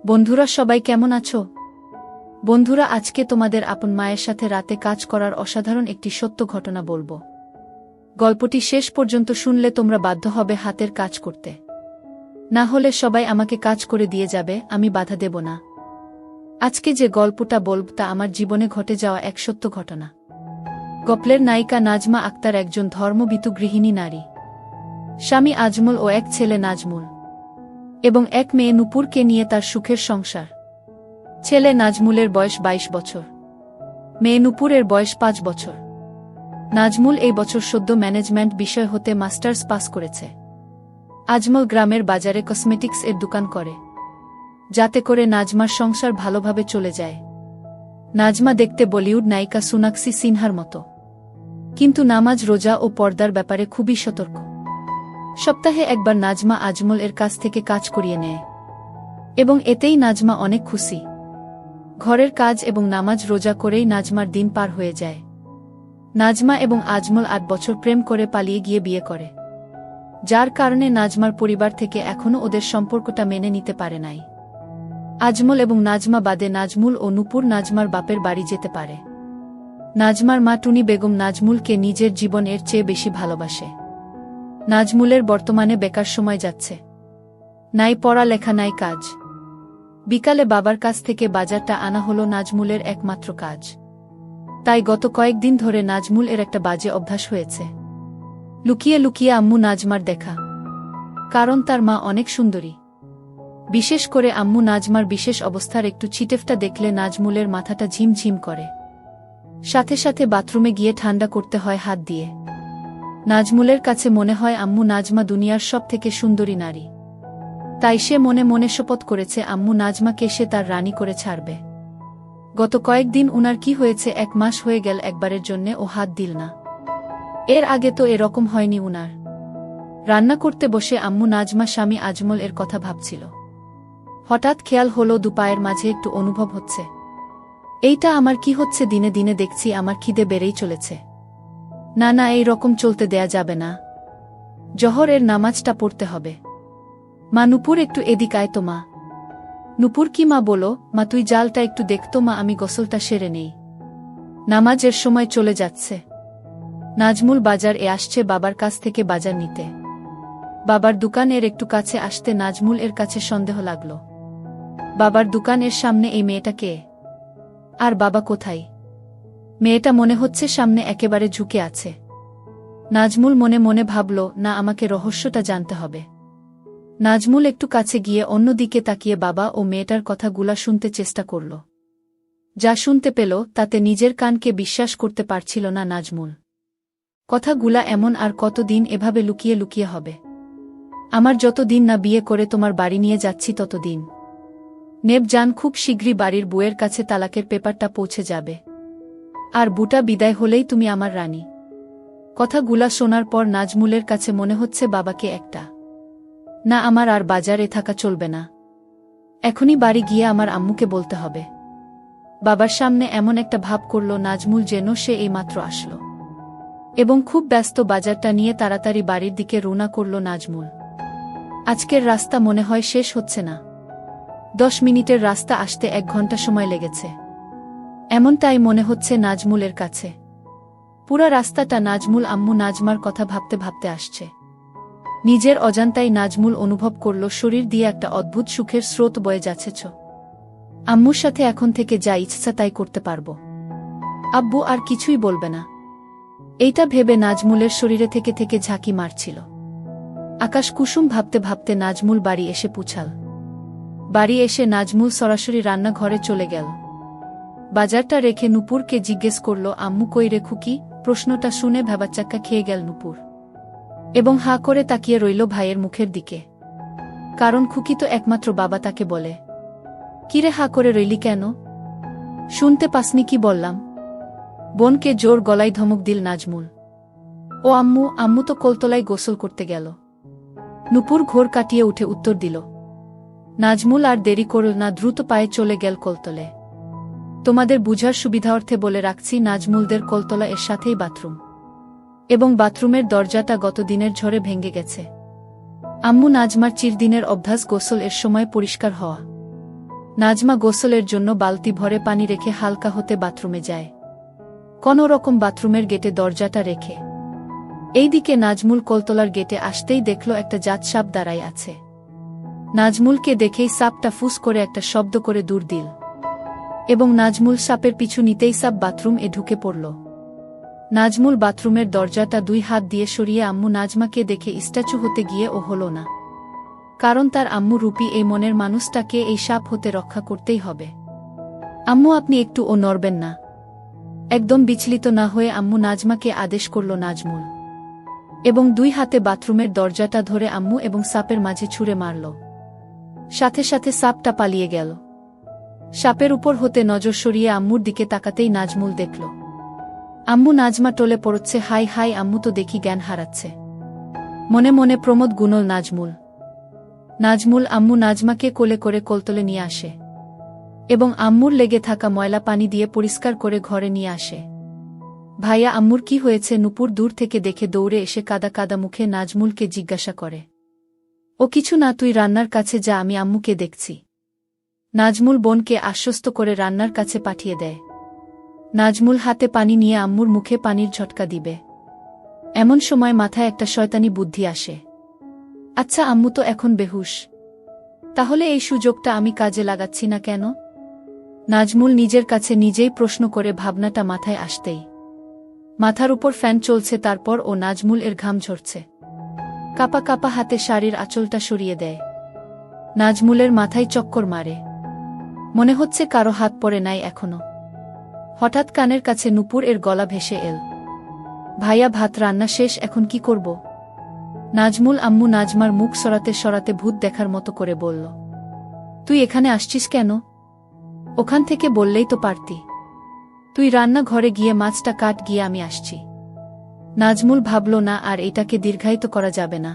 বন্ধুরা সবাই কেমন আছো? বন্ধুরা আজকে তোমাদের আপন মায়ের সাথে রাতে কাজ করার অসাধারণ একটি সত্য ঘটনা বলবো। গল্পটি শেষ পর্যন্ত শুনলে তোমরা বাধ্য হবে হাতের কাজ করতে। না হলে সবাই আমাকে কাজ করে দিয়ে যাবে, আমি বাধা দেব না। আজকে যে গল্পটা বলব তা আমার জীবনে ঘটে যাওয়া এক সত্য ঘটনা। গল্পের নায়িকা নাজমা আক্তার একজন ধর্মভীতু গৃহিণী নারী। স্বামী আজমল ও এক ছেলে নাজমুল এবং এক মেয়ে নূপুরকে নিয়ে তার সুখের সংসার। ছেলে নাজমুলের বয়স 22 বছর, মেয়ে নূপুরের বয়স 5 বছর। নাজমুল এই বছর সদ্য ম্যানেজমেন্ট বিষয় হতে মাস্টার্স পাস করেছে। আজমল গ্রামের বাজারে কসমেটিক্স এর দোকান করে, যাতে করে নাজমার সংসার ভালোভাবে চলে যায়। নাজমা দেখতে বলিউড নায়িকা সোনাক্ষী সিনহার মতো, কিন্তু নামাজ, রোজা ও পর্দার ব্যাপারে খুবই সতর্ক। সপ্তাহে একবার নাজমা আজমল এর কাছ থেকে কাজ করিয়ে নেয় এবং এতেই নাজমা অনেক খুশি। ঘরের কাজ এবং নামাজ রোজা করেই নাজমার দিন পার হয়ে যায়। নাজমা এবং আজমল 8 বছর প্রেম করে পালিয়ে গিয়ে বিয়ে করে, যার কারণে নাজমার পরিবার থেকে এখনও ওদের সম্পর্কটা মেনে নিতে পারে নাই। আজমল এবং নাজমা বাদে নাজমুল ও নূপুর নাজমার বাপের বাড়ি যেতে পারে। নাজমার মা টুনি বেগম নাজমুলকে নিজের জীবনের চেয়ে বেশি ভালোবাসে। নাজমুলের বর্তমানে বেকার সময় যাচ্ছে, নাই পড়ালেখা নাই কাজ। বিকালে বাবার কাছ থেকে বাজারটা আনা হলো নাজমুলের একমাত্র কাজ। তাই গত কয়েকদিন ধরে নাজমুল এর একটা বাজে অভ্যাস হয়েছে, লুকিয়ে লুকিয়ে আম্মু নাজমার দেখা। কারণ তার মা অনেক সুন্দরী। বিশেষ করে আম্মু নাজমার বিশেষ অবস্থার একটু ছিটেফটা দেখলে নাজমুলের মাথাটা ঝিমঝিম করে। সাথে সাথে বাথরুমে গিয়ে ঠান্ডা করতে হয় হাত দিয়ে। নাজমুলের কাছে মনে হয় আম্মু নাজমা দুনিয়ার সব থেকে সুন্দরী নারী। তাই সে মনে মনে শপথ করেছে আম্মু নাজমাকে সে তার রানী করে ছাড়বে। গত কয়েকদিন উনার কি হয়েছে, 1 মাস হয়ে গেল একবারের জন্যে ও হাত দিল না। এর আগে তো এরকম হয়নি উনার। রান্না করতে বসে আম্মু নাজমা স্বামী আজমল এর কথা ভাবছিল। হঠাৎ খেয়াল হলো দুপায়ের মাঝে একটু অনুভব হচ্ছে। এইটা আমার কি হচ্ছে? দিনে দিনে দেখছি আমার খিদে বেড়েই চলেছে। না না, এই রকম চলতে দেয়া যাবে না। জহরের নামাজটা পড়তে হবে। মা নূপুর একটু এদিক আয় তো মা। নূপুর কি মা? বলো মা, তুই জালটা একটু দেখতো মা, আমি গোসলটা সেরে নেই। নামাজের সময় চলে যাচ্ছে। নাজমুল বাজার এ আসছে বাবার কাছ থেকে বাজার নিতে। বাবার দোকান এর একটু কাছে আসতে নাজমুল এর কাছে সন্দেহ লাগল। বাবার দোকানের সামনে এই মেয়েটা কে? আর বাবা কোথায়? মেয়েটা মনে হচ্ছে সামনে একেবারে ঝুঁকে আছে। নাজমুল মনে মনে ভাবল, না, আমাকে রহস্যটা জানতে হবে। নাজমুল একটু কাছে গিয়ে অন্যদিকে তাকিয়ে বাবা ও মেয়েটার কথাগুলা শুনতে চেষ্টা করল। যা শুনতে পেল তাতে নিজের কানকে বিশ্বাস করতে পারছিল না নাজমুল। কথাগুলা এমন আর কতদিন এভাবে লুকিয়ে লুকিয়ে হবে? আমার যতদিন না বিয়ে করে তোমার বাড়ি নিয়ে যাচ্ছি ততদিন। নেব জান, খুব শীঘ্রই বাড়ির বউয়ের কাছে তালাকের পেপারটা পৌঁছে যাবে, আর বুটা বিদায় হলেই তুমি আমার রানী। কথাগুলা শোনার পর নাজমুলের কাছে মনে হচ্ছে বাবাকে একটা না, আমার আর বাজারে থাকা চলবে না। এখনই বাড়ি গিয়ে আমার আম্মুকে বলতে হবে। বাবার সামনে এমন একটা ভাব করল নাজমুল যেন সে এইমাত্র আসলো এবং খুব ব্যস্ত। বাজারটা নিয়ে তাড়াতাড়ি বাড়ির দিকে রওনা করল নাজমুল। আজকের রাস্তা মনে হয় শেষ হচ্ছে না। 10 মিনিটের রাস্তা আসতে 1 ঘন্টা সময় লেগেছে, এমনটাই মনে হচ্ছে নাজমুলের কাছে। পুরা রাস্তাটা নাজমুল আম্মু নাজমার কথা ভাবতে ভাবতে আসছে। নিজের অজান্তাই নাজমুল অনুভব করল শরীর দিয়ে একটা অদ্ভুত সুখের স্রোত বয়ে যাচ্ছে। আম্মুর সাথে এখন থেকে যা ইচ্ছা তাই করতে পারবো, আব্বু আর কিছুই বলবে না। এইটা ভেবে নাজমুলের শরীরে থেকে থেকে ঝাঁকি মারছিল আকাশ কুসুম। ভাবতে ভাবতে নাজমুল বাড়ি এসে পৌঁছাল। বাড়ি এসে নাজমুল সরাসরি রান্নাঘরে চলে গেল। বাজারটা রেখে নূপুরকে জিজ্ঞেস করল, আম্মু কই রে খুকি? প্রশ্নটা শুনে ভ্যাবাচ্চাক্কা খেয়ে গেল নূপুর এবং হাঁ করে তাকিয়ে রইল ভাইয়ের মুখের দিকে। কারণ খুকি তো একমাত্র বাবা তাকে বলে। কিরে, হাঁ করে রইলি কেন? শুনতে পাসনি কি বললাম? বোনকে জোর গলায় ধমক দিল নাজমুল। ও আম্মু, আম্মু তো কলতলায় গোসল করতে গেল। নূপুর ঘোর কাটিয়ে উঠে উত্তর দিল। নাজমুল আর দেরি করল না, দ্রুত পায়ে চলে গেল কলতলে। তোমাদের বুঝার সুবিধার্থে বলে রাখছি, নাজমুলদের কলতলা এর সাথেই বাথরুম এবং বাথরুমের দরজাটা গত দিনের ঝড়ে ভেঙে গেছে। আম্মু নাজমার চিরদিনের অভ্যাস গোসল এর সময় পরিষ্কার হওয়া। নাজমা গোসলের জন্য বালতি ভরে পানি রেখে হালকা হতে বাথরুমে যায়। কোনো রকম বাথরুমের গেটে দরজাটা রেখে এইদিকে নাজমুল কলতলার গেটে আসতেই দেখল একটা জাত সাপ দাঁড়ায় আছে। নাজমুলকে দেখেই সাপটা ফুস করে একটা শব্দ করে দূর দিল এবং নাজমুল সাপের পিছু নিতেই সাপ বাথরুম এ ঢুকে পড়ল। নাজমুল বাথরুমের দরজাটা 2 হাত দিয়ে সরিয়ে আম্মু নাজমাকে দেখে স্ট্যাচু হতে গিয়ে ও হল না, কারণ তার আম্মু রূপী এই মনের মানুষটাকে এই সাপ হতে রক্ষা করতেই হবে। আম্মু আপনি একটু ও নড়বেন না। একদম বিচলিত না হয়ে আম্মু নাজমাকে আদেশ করল নাজমুল, এবং 2 হাতে বাথরুমের দরজাটা ধরে আম্মু এবং সাপের মাঝে ছুঁড়ে মারল। সাথে সাথে সাপটা পালিয়ে গেল। সাপের উপর হতে নজর সরিয়ে আম্মুর দিকে তাকাতেই নাজমুল দেখল আম্মু নাজমা টলে পড়ছে। হাই হাই, আম্মু তো দেখি জ্ঞান হারাচ্ছে। মনে মনে প্রমোদ গুনল নাজমুল আম্মু নাজমাকে কোলে করে কলতলে নিয়ে আসে এবং আম্মুর লেগে থাকা ময়লা পানি দিয়ে পরিষ্কার করে ঘরে নিয়ে আসে। ভাইয়া আম্মুর কি হয়েছে? নূপুর দূর থেকে দেখে দৌড়ে এসে কাদা কাদা মুখে নাজমুলকে জিজ্ঞাসা করে। ও কিছু না, তুই রান্নার কাছে যা, আমি আম্মুকে দেখছি। নাজমুল বোনকে আশ্বস্ত করে রান্নার কাছে পাঠিয়ে দেয়। নাজমুল হাতে পানি নিয়ে আম্মুর মুখে পানির ঝটকা দিবে, এমন সময় মাথায় একটা শয়তানি বুদ্ধি আসে। আচ্ছা, আম্মু তো এখন বেহুশ, তাহলে এই সুযোগটা আমি কাজে লাগাচ্ছি না কেন? নাজমুল নিজের কাছে নিজেই প্রশ্ন করে ভাবনাটা মাথায় আসতেই মাথার উপর ফ্যান চলছে, তারপর ও নাজমুল এর ঘাম ঝরছে। কাপা কাপা হাতে শাড়ির আঁচলটা সরিয়ে দেয়। নাজমুলের মাথায় চক্কর মারে, মনে হচ্ছে কারো হাত পড়ে নাই এখনো। হঠাৎ কানের কাছে নূপুর এর গলা ভেসে এল। ভাইয়া ভাত রান্না শেষ, এখন কি করব? নাজমুল আম্মু নাজমার মুখ সরাতে সরাতে ভূত দেখার মতো করে বলল, তুই এখানে আসছিস কেন? ওখান থেকে বললেই তো পারতি। তুই রান্না ঘরে গিয়ে মাছটা কাট, গিয়ে আমি আসছি। নাজমুল ভাবল না আর এটাকে দীর্ঘায়িত করা যাবে না,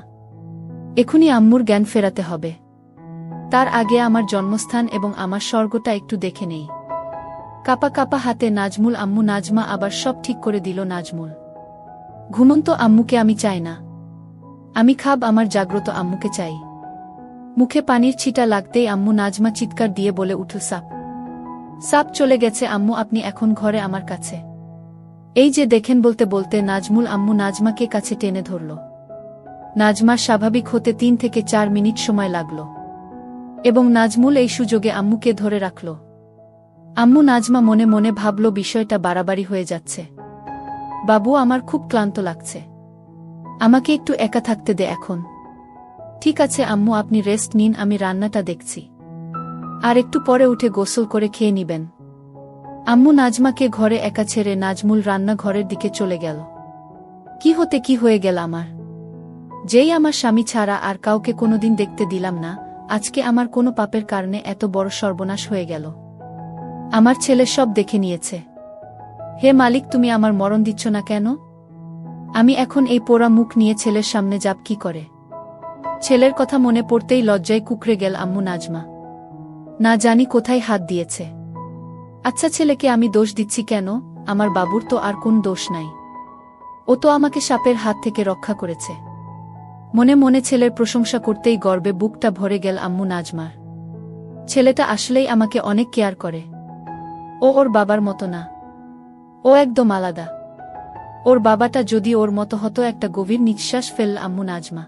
এখনই আম্মুর জ্ঞান ফেরাতে হবে। তার আগে আমার জন্মস্থান এবং আমার স্বর্গটা একটু দেখে নেই। কাপা কাপা হাতে নাজমুল আম্মু নাজমা আবার সব ঠিক করে দিল। নাজমুল, ঘুমন্ত আম্মুকে আমি চাই না, আমি খাব আমার জাগ্রত আম্মুকে চাই। মুখে পানির ছিটা লাগতেই আম্মু নাজমা চিৎকার দিয়ে বলে উঠল, সাপ! সাপ চলে গেছে আম্মু, আপনি এখন ঘরে আমার কাছে। এই যে দেখেন, বলতে বলতে নাজমুল আম্মু নাজমাকে কাছে টেনে ধরল। নাজমার স্বাভাবিক হতে 3 থেকে 4 মিনিট সময় লাগল এবং নাজমুল এই সুযোগে আম্মুকে ধরে রাখল। আম্মু নাজমা মনে মনে ভাবল, বিষয়টা বাড়াবাড়ি হয়ে যাচ্ছে। বাবু, আমার খুব ক্লান্ত লাগছে, আমাকে একটু একা থাকতে দে এখন। ঠিক আছে আম্মু, আপনি রেস্ট নিন, আমি রান্নাটা দেখছি, আর একটু পরে উঠে গোসল করে খেয়ে নিবেন। আম্মু নাজমাকে ঘরে একা ছেড়ে নাজমুল রান্না ঘরের দিকে চলে গেল। কি হতে কি হয়ে গেল আমার! যেই আমার স্বামী ছাড়া আর কাউকে কোনোদিন দেখতে দিলাম না, আজকে আমার কোনো পাপের কারণে এত বড় সর্বনাশ হয়ে গেল। আমার ছেলে সব দেখে নিয়েছে। হে মালিক, তুমি আমার মরণ দিচ্ছ না কেন? আমি এখন এই পোড়া মুখ নিয়ে ছেলের সামনে যাব কি করে? ছেলের কথা মনে পড়তেই লজ্জায় কুঁকড়ে গেল আম্মু নাজমা। না জানি কোথায় হাত দিয়েছে। আচ্ছা, ছেলেকে আমি দোষ দিচ্ছি কেন? আমার বাবুর তো আর কোন দোষ নাই, ও তো আমাকে সাপের হাত থেকে রক্ষা করেছে। মনে মনে ছেলের প্রশংসা করতেই গর্বে বুকটা ভরে গেল আম্মু নাজমার। ছেলেটা আসলেই আমাকে অনেক কেয়ার করে। ও ওর বাবার মতো না, ও একদম আলাদা। ওর বাবাটা যদি ওর মতো হতো। একটা গভীর নিঃশ্বাস ফেলল আম্মু নাজমা।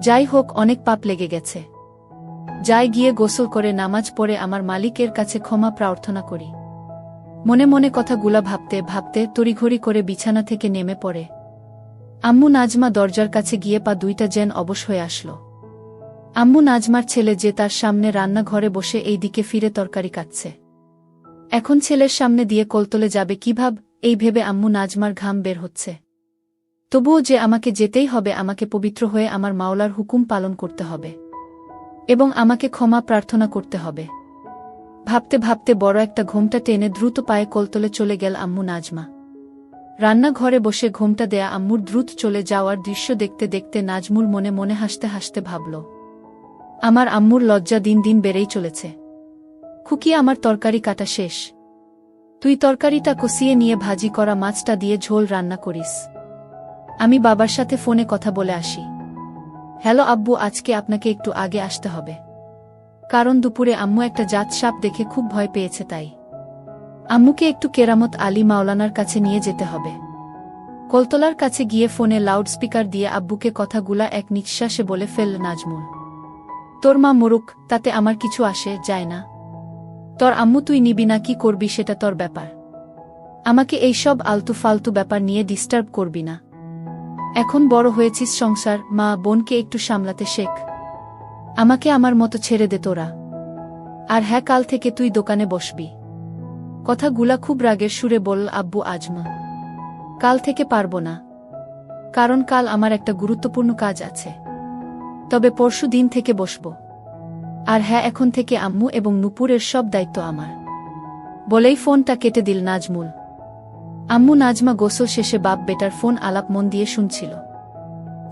যাই হোক, অনেক পাপ লেগে গেছে, যাই গিয়ে গোসল করে নামাজ পড়ে আমার মালিকের কাছে ক্ষমা প্রার্থনা করি। মনে মনে কথাগুলা ভাবতে ভাবতে তড়িঘড়ি করে বিছানা থেকে নেমে পড়ে। আম্মু নাজমা দরজার কাছে গিয়ে পা দুইটা যেন অবশ হয়ে আসল। আম্মু নাজমার ছেলে যে তার সামনে রান্নাঘরে বসে এই দিকে ফিরে তরকারি কাটছে। এখন ছেলের সামনে দিয়ে কলতলে যাবে কিভাব, এই ভেবে আম্মু নাজমার ঘাম বের হচ্ছে। তবুও যে আমাকে যেতেই হবে, আমাকে পবিত্র হয়ে আমার মাওলার হুকুম পালন করতে হবে এবং আমাকে ক্ষমা প্রার্থনা করতে হবে। ভাবতে ভাবতে বড় একটা ঘোমটা টেনে দ্রুত পায়ে কলতলে চলে গেল আম্মু নাজমা। রান্নাঘরে বসে ঘোমটা দেয়া আম্মুর দ্রুত চলে যাওয়ার দৃশ্য দেখতে দেখতে নাজমুল মনে মনে হাসতে হাসতে ভাবল, আমার আম্মুর লজ্জা দিন দিন বেড়েই চলেছে। খুকি, আমার তরকারি কাটা শেষ, তুই তরকারিটা কষিয়ে নিয়ে ভাজি করা মাছটা দিয়ে ঝোল রান্না করিস। আমি বাবার সাথে ফোনে কথা বলে আসি। হ্যালো আব্বু, আজকে আপনাকে একটু আগে আসতে হবে। কারণ দুপুরে আম্মু একটা জাত সাপ দেখে খুব ভয় পেয়েছে তাই আম্মুকে একটু কেরামত আলী মাওলানার কাছে নিয়ে যেতে হবে। কলতলার কাছে গিয়ে ফোনে লাউডস্পিকার দিয়ে আব্বুকে কথাগুলা এক নিঃশ্বাসে বলে ফেলল নাজমুল। তোর মা মরুক, তাতে আমার কিছু আসে যায় না। তোর আম্মু তুই নিবি না কি করবি সেটা তোর ব্যাপার। আমাকে এইসব আলতু ফালতু ব্যাপার নিয়ে ডিস্টার্ব করবি না। এখন বড় হয়েছিস, সংসার, মা বোনকে একটু সামলাতে শেখ। আমাকে আমার মতো ছেড়ে দে তোরা। আর হ্যাঁ, কাল থেকে তুই দোকানে বসবি। কথাগুলা খুব রাগের সুরে বলল আব্বু আজমা। কাল থেকে পারবো না, কারণ কাল আমার একটা গুরুত্বপূর্ণ কাজ আছে। তবে পরশু দিন থেকে বসব। আর হ্যাঁ, এখন থেকে আম্মু এবং নূপুরের সব দায়িত্ব আমার। বলেই ফোনটা কেটে দিল নাজমুল। আম্মু নাজমা গোসল শেষে বাপ বেটার ফোন আলাপ মন দিয়ে শুনছিল।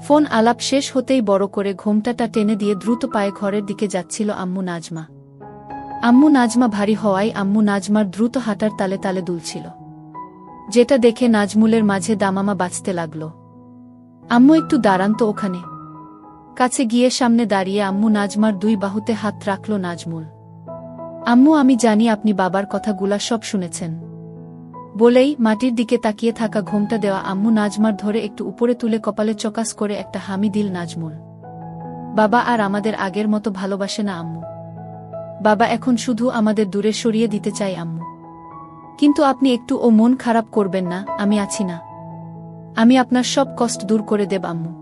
ফোন আলাপ শেষ হতেই বড় করে ঘোমটাটা টেনে দিয়ে দ্রুত পায়ে ঘরের দিকে যাচ্ছিল আম্মু নাজমা। আম্মু নাজমা ভারী হওয়ায় আম্মু নাজমার দ্রুত হাঁটার তালে তালে দুলছিল, যেটা দেখে নাজমুলের মাঝে দামামা বাজতে লাগল। আম্মু একটু দাঁড়ান তো ওখানে। কাছে গিয়ে সামনে দাঁড়িয়ে আম্মু নাজমার দুই বাহুতে হাত রাখল নাজমুল। আম্মু, আমি জানি আপনি বাবার কথাগুলা সব শুনেছেন। বলেই মাটির দিকে তাকিয়ে থাকা ঘোমটা দেওয়া আম্মু নাজমার ধরে একটু উপরে তুলে কপালে চকাস করে একটা হামি দিল নাজমুল। বাবা আর আমাদের আগের মতো ভালোবাসে না আম্মু। বাবা এখন শুধু আমাদের দূরে সরিয়ে দিতে চাই আম্মু। কিন্তু আপনি একটু মন খারাপ করবেন না, আমি আছি না। আমি আপনার সব কষ্ট দূর করে দেব আম্মু।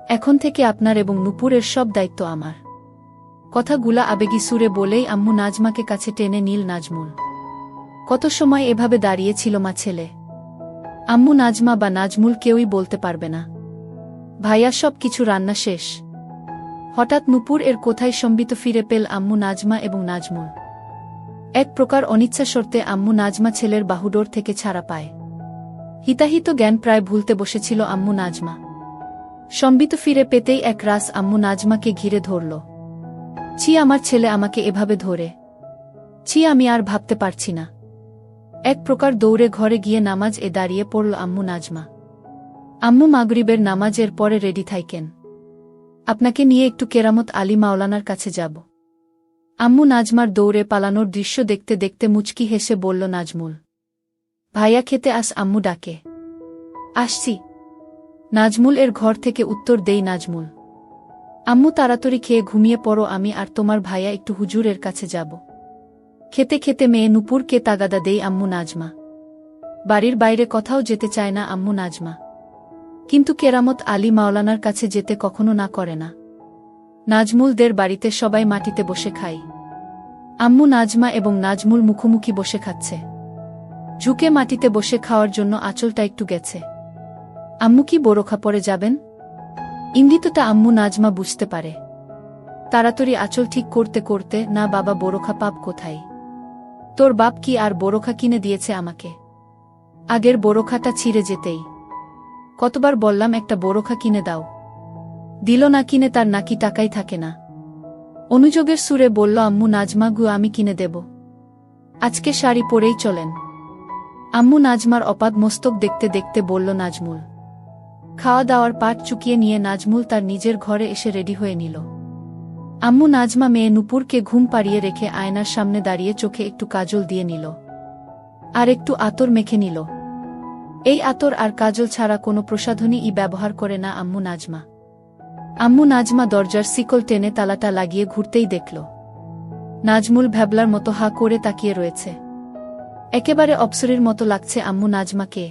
এখন থেকে আপনার এবং নূপুরের সব দায়িত্ব আমার। কথাগুলা আবেগী সুরে বলেই আম্মু নাজমাকে কাছে টেনে নিল নাজমুল। কত সময় এভাবে দাঁড়িয়েছিল মা ছেলে। আম্মু নাজমা বা নাজমুল কেউই বলতে পারবে না। ভাইয়া সব কিছু রান্না শেষ। হঠাৎ নূপুর এর কোথায় সম্বিত ফিরে পেল আম্মু নাজমা এবং নাজমুল। এক প্রকার অনিচ্ছা শর্তে আম্মু নাজমা ছেলের বাহুডোর থেকে ছাড়া পায়। হিতাহিত জ্ঞান প্রায় ভুলতে বসেছিল আম্মু নাজমা। সম্বিত ফিরে পেতেই এক রাস আম্মু নাজমাকে ঘিরে ধরল। ছি, আমার ছেলে আমাকে এভাবে ধরে। ছি, আমি আর ভাবতে পারছি না। এক প্রকার দৌড়ে ঘরে গিয়ে নামাজ দাঁড়িয়ে পড়ল আম্মু নাজমা। আম্মু, মাগরিবের নামাজের পরে রেডি থাইকেন। আপনাকে নিয়ে একটু কেরামত আলী মাওলানার কাছে যাব। আম্মু নাজমার দৌড়ে পালানোর দৃশ্য দেখতে দেখতে মুচকি হেসে বলল নাজমুল। ভাইয়া খেতে আস, আম্মু ডাকে। আসছি। নাজমুল এর ঘর থেকে উত্তর দেই নাজমুল। আম্মু, তাড়াতাড়ি খেয়ে ঘুমিয়ে পড়ো, আমি আর তোমার ভাইয়া একটু হুজুরের কাছে যাব। খেতে খেতে মেয়ে নূপুরকে তাগাদা দেই আম্মু নাজমা। বাড়ির বাইরে কোথাও যেতে চায় না আম্মু নাজমা। কিন্তু কেরামত আলী মাওলানার কাছে যেতে কখনো না করে না। নাজমুলদের বাড়িতে সবাই মাটিতে বসে খায়। আম্মু নাজমা এবং নাজমুল মুখোমুখি বসে খাচ্ছে। ঝুঁকে মাটিতে বসে খাওয়ার জন্য আঁচলটা একটু গেছে। আম্মু কি বোরখা পরে যাবেন? ইঙ্গিতটা আম্মু নাজমা বুঝতে পারে। তাড়াতাড়ি আঁচল ঠিক করতে করতে, না বাবা, বোরখা পাপ কোথায়? তোর বাপ কি আর বোরখা কিনে দিয়েছে আমাকে? আগের বোরখাটা ছিঁড়ে যেতেই কতবার বললাম একটা বোরখা কিনে দাও। দিল না কিনে, তার নাকি টাকাই থাকে না। অনুযোগের সুরে বলল আম্মু নাজমা, গু আমি কিনে দেব। আজকে শাড়ি পরেই চলেন। আম্মু নাজমার অপাদ মস্তক দেখতে দেখতে বলল নাজমুল। খাওয়া দাওয়ার পাট চুকিয়ে নিয়ে নাজমুল তার নিজের ঘরে এসে রেডি হয়ে নিল। আম্মু নাজমা মেয়ে নূপুরকে ঘুম পাড়িয়ে রেখে আয়নার সামনে দাঁড়িয়ে চোখে একটু কাজল দিয়ে নিল, আর একটু আতর মেখে নিল। এই আতর আর কাজল ছাড়া কোনো প্রসাধনী ব্যবহার করে না আম্মু নাজমা। আম্মু নাজমা দরজার শিকল টেনে তালাটা লাগিয়ে ঘুরতেই দেখল নাজমুল ভ্যাবলার মতো হা করে তাকিয়ে রয়েছে। একেবারে অপ্সরীর মতো লাগছে আম্মু নাজমাকে।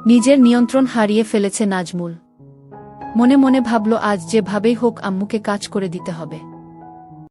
নিজের নিয়ন্ত্রণ হারিয়ে ফেলেছে নাজমুল। মনে মনে ভাবল, আজ যেভাবেই হোক আম্মুকে কাজ করে দিতে হবে।